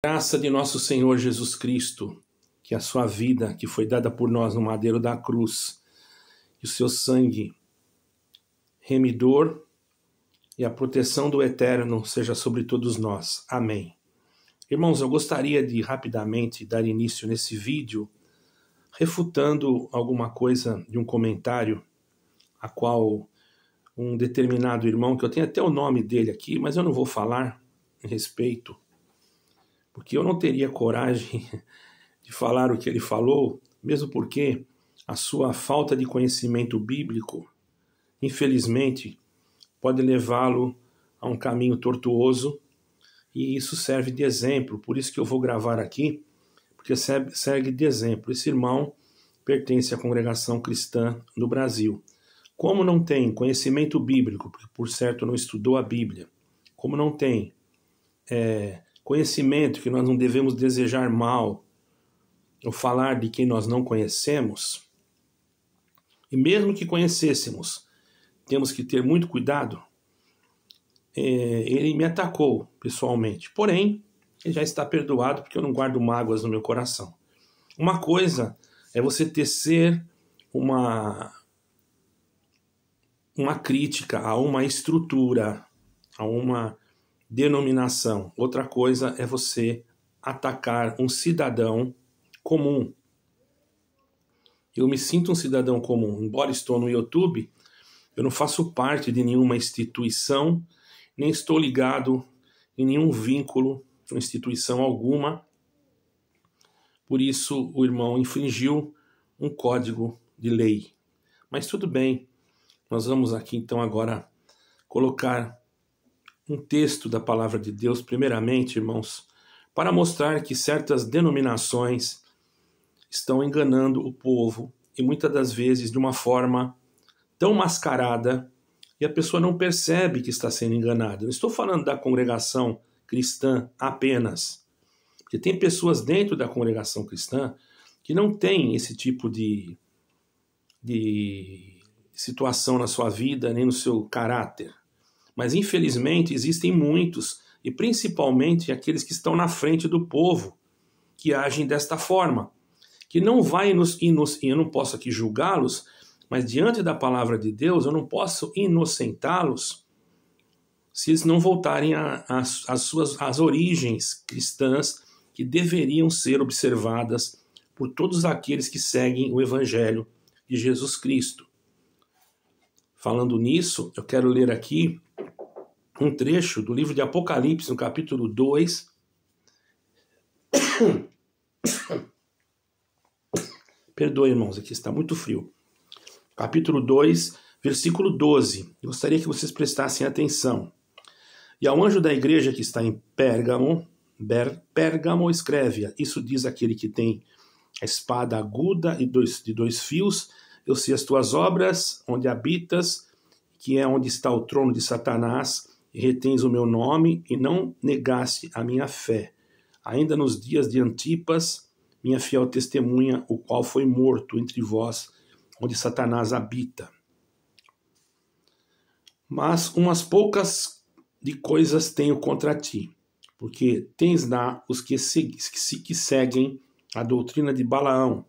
Graça de nosso Senhor Jesus Cristo, que a sua vida, que foi dada por nós no madeiro da cruz, que o seu sangue remidor e a proteção do Eterno seja sobre todos nós. Amém. Irmãos, eu gostaria de rapidamente dar início nesse vídeo refutando alguma coisa de um comentário a qual um determinado irmão, que eu tenho até o nome dele aqui, mas eu não vou falar em respeito, porque eu não teria coragem de falar o que ele falou, mesmo porque a sua falta de conhecimento bíblico, infelizmente, pode levá-lo a um caminho tortuoso, e isso serve de exemplo. Por isso que eu vou gravar aqui, porque serve de exemplo. Esse irmão pertence à congregação cristã no Brasil. Como não tem conhecimento bíblico, porque por certo não estudou a Bíblia, como não tem conhecimento que nós não devemos desejar mal ou falar de quem nós não conhecemos, e mesmo que conhecêssemos, temos que ter muito cuidado. Ele me atacou pessoalmente, porém, ele já está perdoado porque eu não guardo mágoas no meu coração. Uma coisa é você tecer uma crítica a uma estrutura, a uma denominação. Outra coisa é você atacar um cidadão comum. Eu me sinto um cidadão comum. Embora estou no YouTube, eu não faço parte de nenhuma instituição, nem estou ligado em nenhum vínculo com instituição alguma. Por isso o irmão infringiu um código de lei. Mas tudo bem, nós vamos aqui então agora colocar um texto da palavra de Deus, primeiramente, irmãos, para mostrar que certas denominações estão enganando o povo, e muitas das vezes de uma forma tão mascarada, e a pessoa não percebe que está sendo enganada. Não estou falando da congregação cristã apenas, porque tem pessoas dentro da congregação cristã que não têm esse tipo de situação na sua vida, nem no seu caráter. Mas, infelizmente, existem muitos, e principalmente aqueles que estão na frente do povo, que agem desta forma, que não vai e eu não posso aqui julgá-los, mas diante da palavra de Deus, eu não posso inocentá-los se eles não voltarem às origens cristãs que deveriam ser observadas por todos aqueles que seguem o Evangelho de Jesus Cristo. Falando nisso, eu quero ler aqui um trecho do livro de Apocalipse, no capítulo 2. Perdoe, irmãos, aqui está muito frio. Capítulo 2, versículo 12. Gostaria que vocês prestassem atenção. E ao anjo da igreja que está em Pérgamo escreve: isso diz aquele que tem a espada aguda e de dois fios. Eu sei as tuas obras, onde habitas, que é onde está o trono de Satanás, e retens o meu nome, e não negaste a minha fé, ainda nos dias de Antipas, minha fiel testemunha, o qual foi morto entre vós, onde Satanás habita. Mas umas poucas de coisas tenho contra ti, porque tens lá os que seguem a doutrina de Balaão,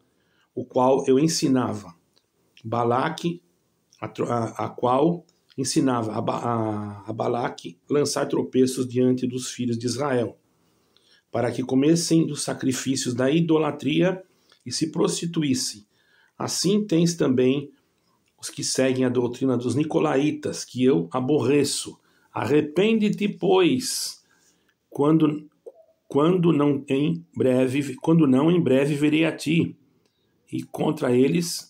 o qual eu ensinava. Balaque, a qual ensinava a Balaque lançar tropeços diante dos filhos de Israel, para que comessem dos sacrifícios da idolatria e se prostituíssem. Assim tens também os que seguem a doutrina dos nicolaítas, que eu aborreço. Arrepende-te, pois, quando não em breve virei a ti, e contra eles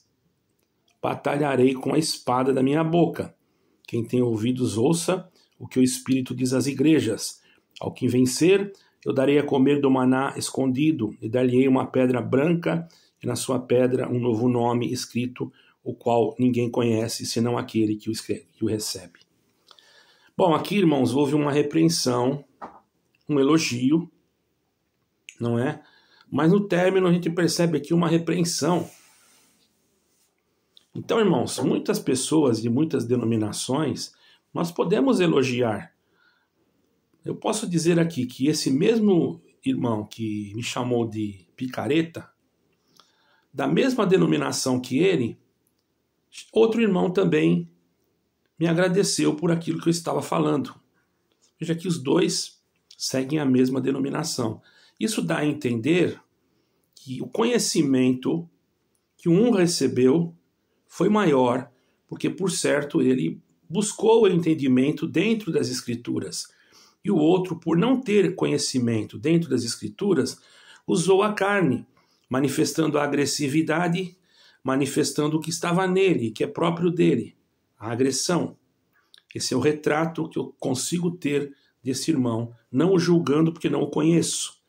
batalharei com a espada da minha boca. Quem tem ouvidos, ouça o que o Espírito diz às igrejas. Ao que vencer, eu darei a comer do maná escondido, e dar-lhe-ei uma pedra branca, e na sua pedra um novo nome escrito, o qual ninguém conhece, senão aquele que o recebe. Bom, aqui, irmãos, houve uma repreensão, um elogio, não é? Mas no término a gente percebe aqui uma repreensão. Então, irmãos, muitas pessoas de muitas denominações, nós podemos elogiar. Eu posso dizer aqui que esse mesmo irmão que me chamou de picareta, da mesma denominação que ele, outro irmão também me agradeceu por aquilo que eu estava falando. Veja que os dois seguem a mesma denominação. Isso dá a entender que o conhecimento que um recebeu foi maior, porque, por certo, ele buscou o entendimento dentro das Escrituras. E o outro, por não ter conhecimento dentro das Escrituras, usou a carne, manifestando a agressividade, manifestando o que estava nele, que é próprio dele, a agressão. Esse é o retrato que eu consigo ter desse irmão, não o julgando porque não o conheço.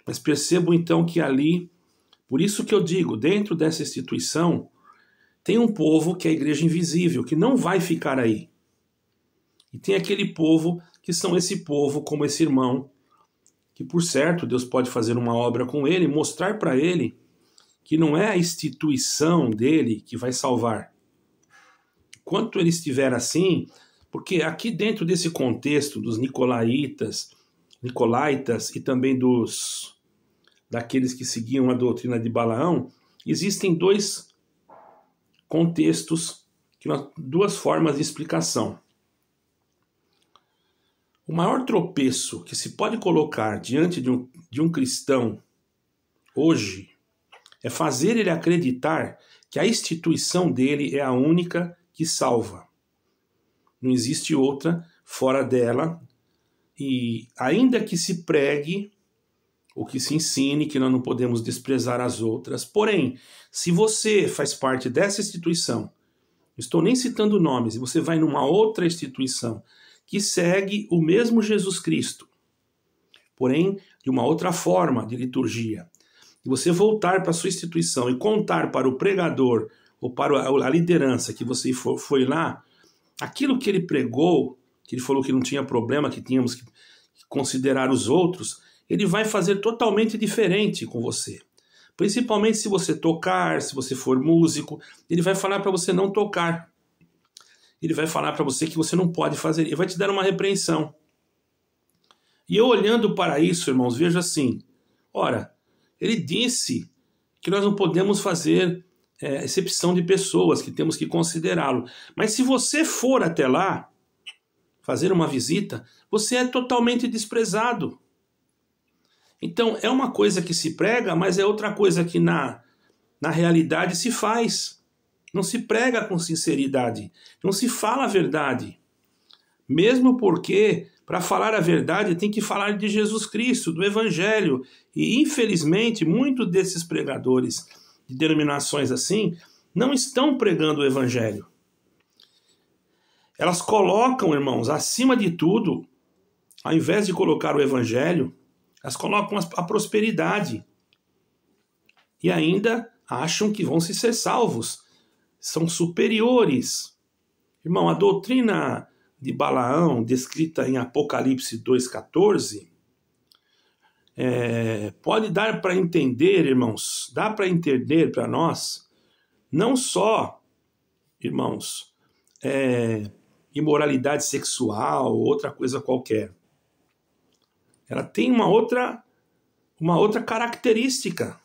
Mas percebo então que ali, por isso que eu digo, dentro dessa instituição, tem um povo que é a igreja invisível, que não vai ficar aí. E tem aquele povo que são esse povo, como esse irmão, que por certo Deus pode fazer uma obra com ele, mostrar para ele que não é a instituição dele que vai salvar. Enquanto ele estiver assim, porque aqui dentro desse contexto dos nicolaítas e também daqueles que seguiam a doutrina de Balaão, existem dois contextos, duas formas de explicação. O maior tropeço que se pode colocar diante de um cristão hoje é fazer ele acreditar que a instituição dele é a única que salva. Não existe outra fora dela, e ainda que se pregue ou que se ensine que nós não podemos desprezar as outras, porém, se você faz parte dessa instituição, não estou nem citando nomes, e você vai numa outra instituição que segue o mesmo Jesus Cristo, porém de uma outra forma de liturgia, e você voltar para a sua instituição e contar para o pregador ou para a liderança que você foi lá, aquilo que ele pregou, que ele falou que não tinha problema, que tínhamos que considerar os outros, ele vai fazer totalmente diferente com você. Principalmente se você tocar, se você for músico, ele vai falar para você não tocar. Ele vai falar para você que você não pode fazer, ele vai te dar uma repreensão. E eu olhando para isso, irmãos, vejo assim, ora, ele disse que nós não podemos fazer excepção de pessoas, que temos que considerá-lo. Mas se você for até lá, fazer uma visita, você é totalmente desprezado. Então, é uma coisa que se prega, mas é outra coisa que na realidade se faz. Não se prega com sinceridade, não se fala a verdade. Mesmo porque, para falar a verdade, tem que falar de Jesus Cristo, do Evangelho. E, infelizmente, muitos desses pregadores de denominações assim não estão pregando o Evangelho. Elas colocam, irmãos, acima de tudo, ao invés de colocar o Evangelho, elas colocam a prosperidade. E ainda acham que vão se ser salvos. São superiores. Irmão, a doutrina de Balaão, descrita em Apocalipse 2,14, pode dar para entender, irmãos, dá para entender para nós, não só, irmãos, imoralidade sexual, outra coisa qualquer. Ela tem uma outra característica,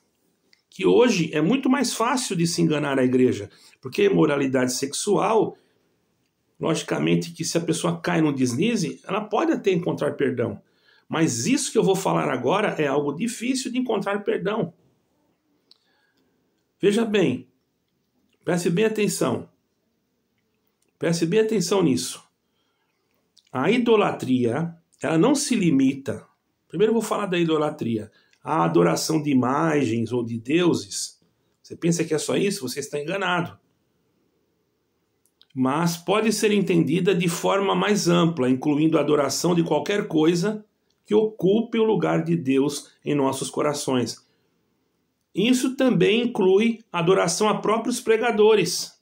que hoje é muito mais fácil de se enganar a igreja, porque a imoralidade sexual, logicamente que se a pessoa cai no deslize, ela pode até encontrar perdão, mas isso que eu vou falar agora é algo difícil de encontrar perdão. Veja bem, preste bem atenção nisso. A idolatria, ela não se limita, primeiro eu vou falar da idolatria, a adoração de imagens ou de deuses. Você pensa que é só isso? Você está enganado. Mas pode ser entendida de forma mais ampla, incluindo a adoração de qualquer coisa que ocupe o lugar de Deus em nossos corações. Isso também inclui adoração a próprios pregadores.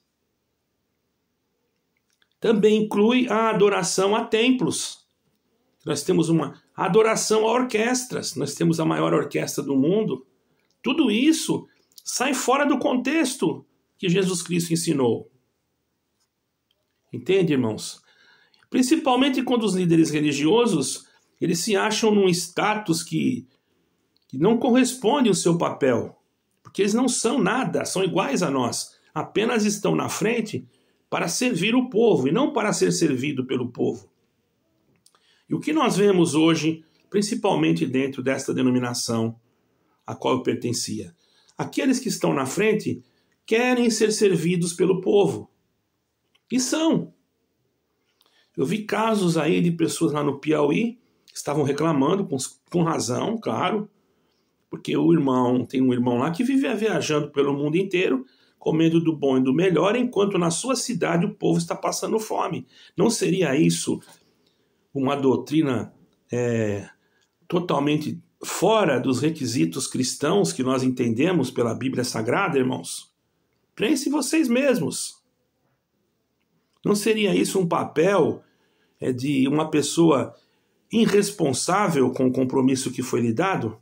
Também inclui a adoração a templos. Nós temos uma adoração a orquestras. Nós temos a maior orquestra do mundo. Tudo isso sai fora do contexto que Jesus Cristo ensinou. Entende, irmãos? Principalmente quando os líderes religiosos, eles se acham num status que que não corresponde ao seu papel, porque eles não são nada, são iguais a nós, apenas estão na frente para servir o povo e não para ser servido pelo povo. E o que nós vemos hoje, principalmente dentro desta denominação a qual eu pertencia, aqueles que estão na frente querem ser servidos pelo povo. E são. Eu vi casos aí de pessoas lá no Piauí que estavam reclamando, com razão, claro, porque tem um irmão lá que vive viajando pelo mundo inteiro, comendo do bom e do melhor, enquanto na sua cidade o povo está passando fome. Não seria isso uma doutrina totalmente fora dos requisitos cristãos que nós entendemos pela Bíblia Sagrada, irmãos? Pense vocês mesmos. Não seria isso um papel de uma pessoa irresponsável com o compromisso que foi lhe dado?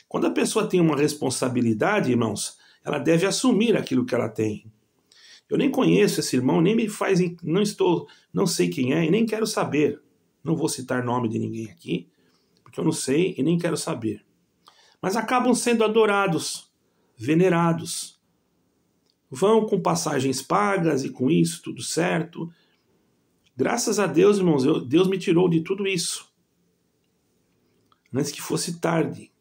Quando a pessoa tem uma responsabilidade, irmãos, ela deve assumir aquilo que ela tem. Eu nem conheço esse irmão, nem me faz, não sei quem é e nem quero saber. Não vou citar nome de ninguém aqui, porque eu não sei e nem quero saber. Mas acabam sendo adorados, venerados. Vão com passagens pagas e com isso tudo certo. Graças a Deus, irmãos, Deus me tirou de tudo isso, antes que fosse tarde.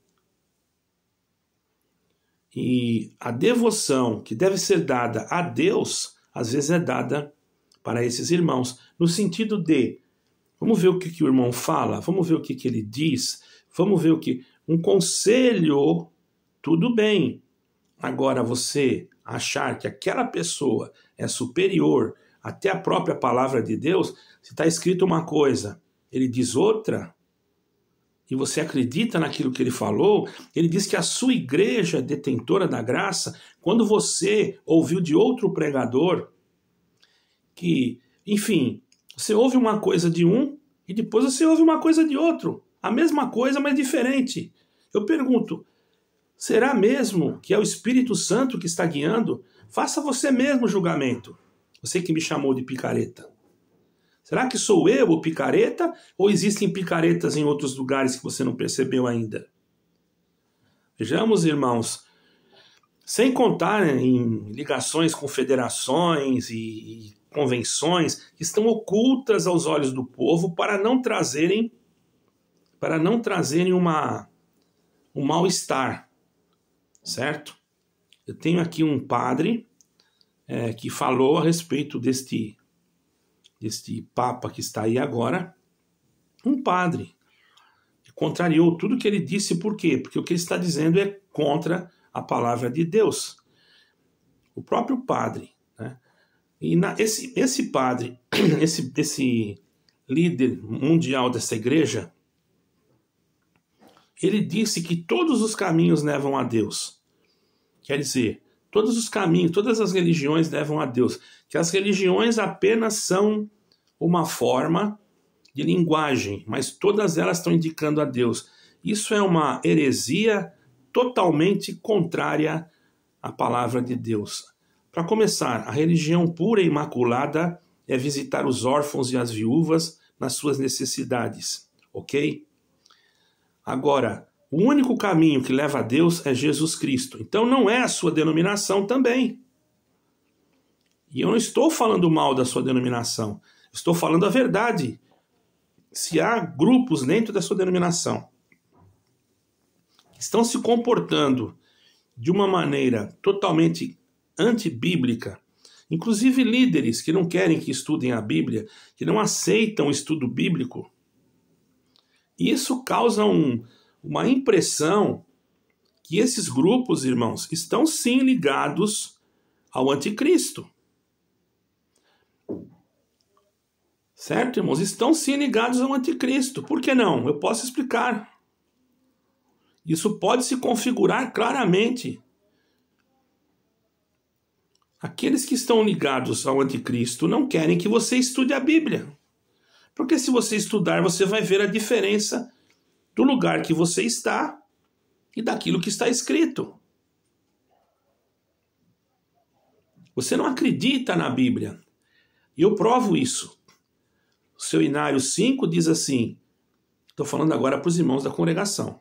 E a devoção que deve ser dada a Deus, às vezes é dada para esses irmãos, no sentido de, vamos ver o que o irmão fala, vamos ver o que ele diz, vamos ver um conselho, tudo bem. Agora você achar que aquela pessoa é superior até a própria palavra de Deus, se está escrito uma coisa, ele diz outra, e você acredita naquilo que ele falou, ele diz que a sua igreja é detentora da graça, quando você ouviu de outro pregador, que, enfim, você ouve uma coisa de um, e depois você ouve uma coisa de outro, a mesma coisa, mas diferente. Eu pergunto, será mesmo que é o Espírito Santo que está guiando? Faça você mesmo o julgamento. Você que me chamou de picareta. Será que sou eu o picareta? Ou existem picaretas em outros lugares que você não percebeu ainda? Vejamos, irmãos, sem contar em ligações com federações e convenções que estão ocultas aos olhos do povo para não trazerem um mal-estar, certo? Eu tenho aqui um padre que falou a respeito deste Papa que está aí agora, um padre, que contrariou tudo que ele disse. Por quê? Porque o que ele está dizendo é contra a palavra de Deus. O próprio padre, né? E esse padre, esse líder mundial dessa igreja, ele disse que todos os caminhos levam a Deus. Quer dizer, todos os caminhos, todas as religiões levam a Deus. Que as religiões apenas são uma forma de linguagem, mas todas elas estão indicando a Deus. Isso é uma heresia totalmente contrária à palavra de Deus. Para começar, a religião pura e imaculada é visitar os órfãos e as viúvas nas suas necessidades, ok? Agora, o único caminho que leva a Deus é Jesus Cristo. Então não é a sua denominação também. E eu não estou falando mal da sua denominação. Estou falando a verdade. Se há grupos dentro da sua denominação que estão se comportando de uma maneira totalmente antibíblica, inclusive líderes que não querem que estudem a Bíblia, que não aceitam o estudo bíblico, isso causa uma impressão que esses grupos, irmãos, estão sim ligados ao anticristo. Certo, irmãos? Estão sim ligados ao anticristo. Por que não? Eu posso explicar. Isso pode se configurar claramente. Aqueles que estão ligados ao anticristo não querem que você estude a Bíblia. Porque se você estudar, você vai ver a diferença do lugar que você está e daquilo que está escrito. Você não acredita na Bíblia. E eu provo isso. O seu Inário 5 diz assim, estou falando agora para os irmãos da congregação.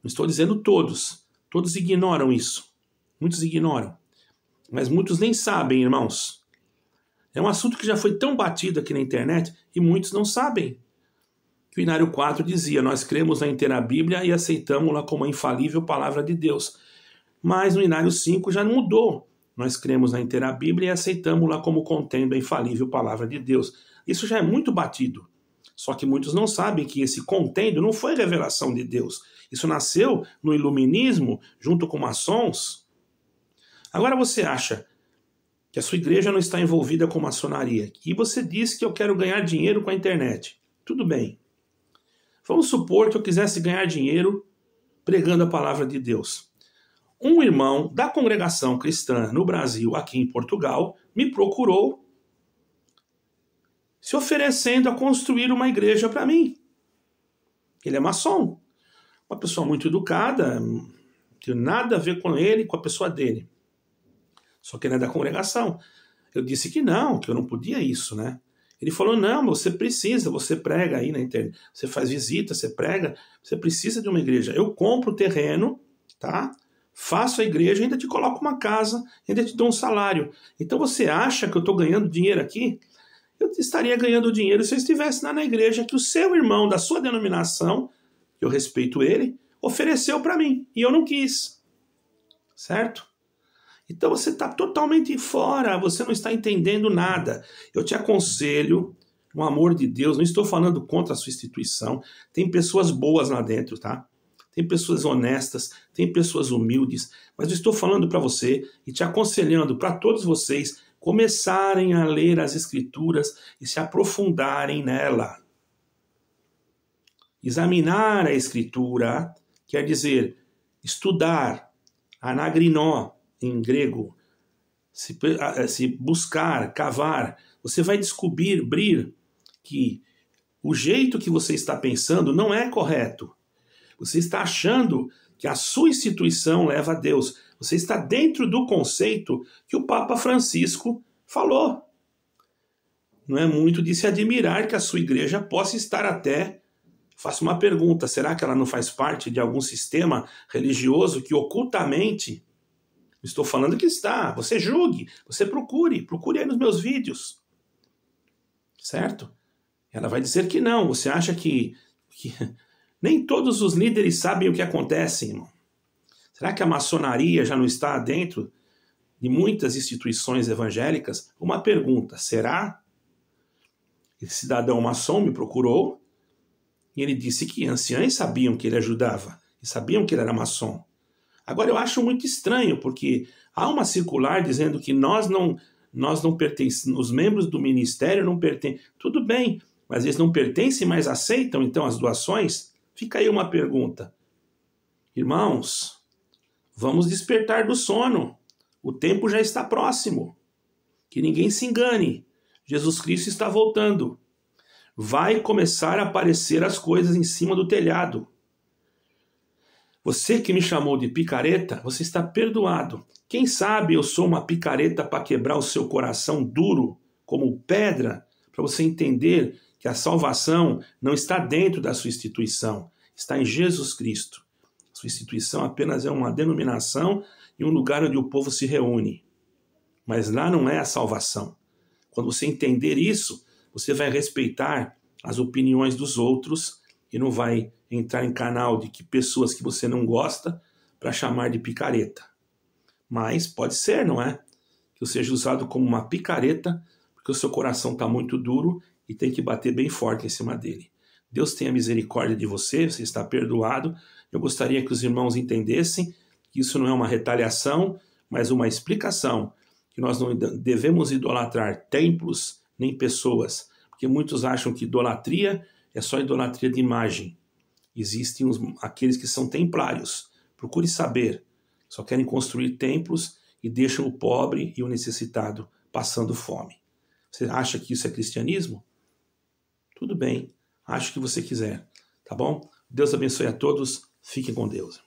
Não estou dizendo todos. Todos ignoram isso. Muitos ignoram. Mas muitos nem sabem, irmãos. É um assunto que já foi tão batido aqui na internet e muitos não sabem. Que o Inário 4 dizia, nós cremos na inteira Bíblia e aceitamos-la como a infalível palavra de Deus. Mas no Inário 5 já mudou. Nós cremos na inteira Bíblia e aceitamos-la como contendo a infalível palavra de Deus. Isso já é muito batido. Só que muitos não sabem que esse contendo não foi revelação de Deus. Isso nasceu no iluminismo, junto com maçons. Agora você acha que a sua igreja não está envolvida com maçonaria. E você diz que eu quero ganhar dinheiro com a internet. Tudo bem. Vamos supor que eu quisesse ganhar dinheiro pregando a palavra de Deus. Um irmão da congregação cristã no Brasil, aqui em Portugal, me procurou se oferecendo a construir uma igreja para mim. Ele é maçom. Uma pessoa muito educada, não tem nada a ver com ele, com a pessoa dele. Só que ele é da congregação. Eu disse que eu não podia isso, né? Ele falou, não, você precisa, você prega aí na internet, você faz visita, você prega, você precisa de uma igreja. Eu compro o terreno, tá? Faço a igreja, ainda te coloco uma casa, ainda te dou um salário. Então você acha que eu estou ganhando dinheiro aqui? Eu estaria ganhando dinheiro se eu estivesse lá na igreja que o seu irmão da sua denominação, que eu respeito ele, ofereceu para mim. E eu não quis. Certo? Então você está totalmente fora, você não está entendendo nada. Eu te aconselho, no amor de Deus, não estou falando contra a sua instituição, tem pessoas boas lá dentro, tá? Tem pessoas honestas, tem pessoas humildes, mas eu estou falando para você e te aconselhando para todos vocês começarem a ler as Escrituras e se aprofundarem nela. Examinar a Escritura quer dizer estudar, anagrinó, em grego, se buscar, cavar, você vai descobrir que o jeito que você está pensando não é correto. Você está achando que a sua instituição leva a Deus. Você está dentro do conceito que o Papa Francisco falou. Não é muito de se admirar que a sua igreja possa estar até... Faço uma pergunta, será que ela não faz parte de algum sistema religioso que ocultamente... Estou falando que está. Você julgue, você procure aí nos meus vídeos. Certo? Ela vai dizer que não. Você acha que nem todos os líderes sabem o que acontece, irmão? Será que a maçonaria já não está dentro de muitas instituições evangélicas? Uma pergunta, será? Esse cidadão maçom me procurou e ele disse que anciães sabiam que ele ajudava e sabiam que ele era maçom. Agora, eu acho muito estranho, porque há uma circular dizendo que nós não pertencemos, os membros do ministério não pertencem. Tudo bem, mas eles não pertencem, mas aceitam, então, as doações? Fica aí uma pergunta. Irmãos, vamos despertar do sono. O tempo já está próximo. Que ninguém se engane. Jesus Cristo está voltando. Vai começar a aparecer as coisas em cima do telhado. Você que me chamou de picareta, você está perdoado. Quem sabe eu sou uma picareta para quebrar o seu coração duro, como pedra, para você entender que a salvação não está dentro da sua instituição, está em Jesus Cristo. A sua instituição apenas é uma denominação e um lugar onde o povo se reúne. Mas lá não é a salvação. Quando você entender isso, você vai respeitar as opiniões dos outros e não vai entrar em canal de pessoas que você não gosta para chamar de picareta. Mas pode ser, não é? Que eu seja usado como uma picareta porque o seu coração está muito duro e tem que bater bem forte em cima dele. Deus tenha misericórdia de você, você está perdoado. Eu gostaria que os irmãos entendessem que isso não é uma retaliação, mas uma explicação, que nós não devemos idolatrar templos nem pessoas, porque muitos acham que idolatria é só idolatria de imagem. Existem aqueles que são templários. Procure saber. Só querem construir templos e deixam o pobre e o necessitado passando fome. Você acha que isso é cristianismo? Tudo bem. Acho que você quiser. Tá bom? Deus abençoe a todos. Fiquem com Deus.